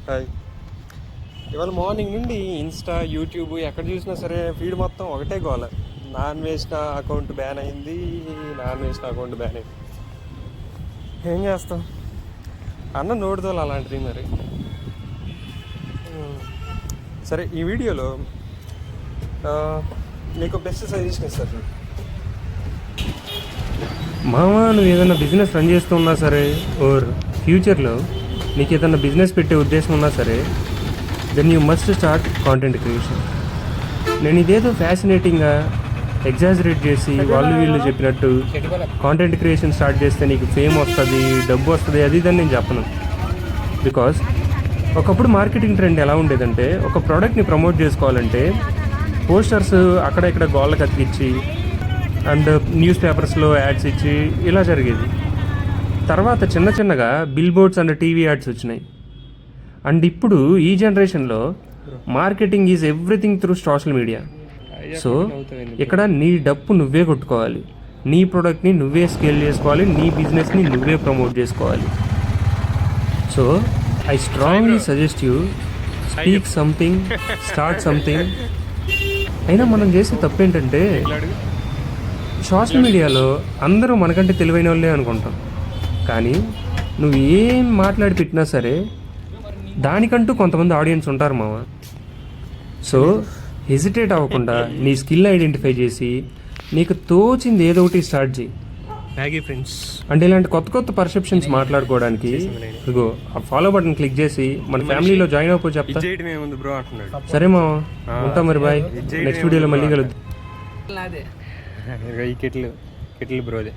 Hi. ఇవాళ morning నుండి Insta, YouTube ఎక్కడ చూసినా సరే ఫీడ్ మొత్తం ఒకటే గోల. నాన్ వేసిన అకౌంట్ బ్యాన్ అయింది, నాన్ వేసిన అకౌంట్ బ్యాన్ అయింది. ఏం చేస్తాం, అన్న నోడుదోలు అలాంటిది మరి. సరే, ఈ వీడియోలో మీకు బెస్ట్ సజెషన్ ఇస్తారు. మామా, నువ్వు ఏదైనా బిజినెస్ రన్ చేస్తున్నా సరే, ఓర్ ఫ్యూచర్లో నీకు ఏదైనా బిజినెస్ పెట్టే ఉద్దేశం ఉన్నా సరే, then you must start content creation. నేను ఇదేదో ఫ్యాసినేటింగ్గా ఎగ్జాజరేట్ చేసి వాళ్ళు వీళ్ళు చెప్పినట్టు కాంటెంట్ క్రియేషన్ స్టార్ట్ చేస్తే నీకు ఫేమ్ వస్తుంది, డబ్బు వస్తుంది, అది ఇదని నేను చెప్పను. బికాస్ ఒకప్పుడు మార్కెటింగ్ ట్రెండ్ ఎలా ఉండేదంటే, ఒక ప్రోడక్ట్ని ప్రమోట్ చేసుకోవాలంటే పోస్టర్స్ అక్కడ ఇక్కడ గోళ్ళకి అతికిచ్చి అండ్ న్యూస్ పేపర్స్లో యాడ్స్ ఇచ్చి ఇలా జరిగేది. తర్వాత చిన్న చిన్నగా bill boards and TV ads వచ్చినాయి. అండ్ ఇప్పుడు ఈ జనరేషన్లో marketing is everything through social media. So ఇక్కడ నీ డప్పు నువ్వే కొట్టుకోవాలి, నీ ప్రోడక్ట్ని నువ్వే స్కేల్ చేసుకోవాలి, నీ బిజినెస్ని నువ్వే ప్రమోట్ చేసుకోవాలి. So I strongly suggest you speak something, start something. అయినా మనం చేసే తప్పు ఏంటంటే, సోషల్ మీడియాలో అందరూ మనకంటే తెలివైన వాళ్ళే అనుకుంటాం. కానీ నువ్వు ఏం మాట్లాడి పెట్టినా సరే దానికంటూ కొంతమంది ఆడియన్స్ ఉంటారు మామ. సో హెజిటేట్ అవ్వకుండా నీ స్కిల్ ఐడెంటిఫై చేసి నీకు తోచింది ఏదో ఒకటి స్టార్ట్ చేయి. మ్యాగీ ఫ్రెండ్స్ అంటే ఇలాంటి కొత్త కొత్త పర్సెప్షన్స్ మాట్లాడుకోవడానికి ఇదిగో ఆ ఫాలో బటన్ క్లిక్ చేసి మన ఫ్యామిలీలో జాయిన్ అయిపో చెప్తా. సరే మామ, ఉంటా మరి, బాయ్. నెక్స్ట్ వీడియోలో మళ్ళీ కలుద్దాం. ఈ కెటిల్ బ్రోదే.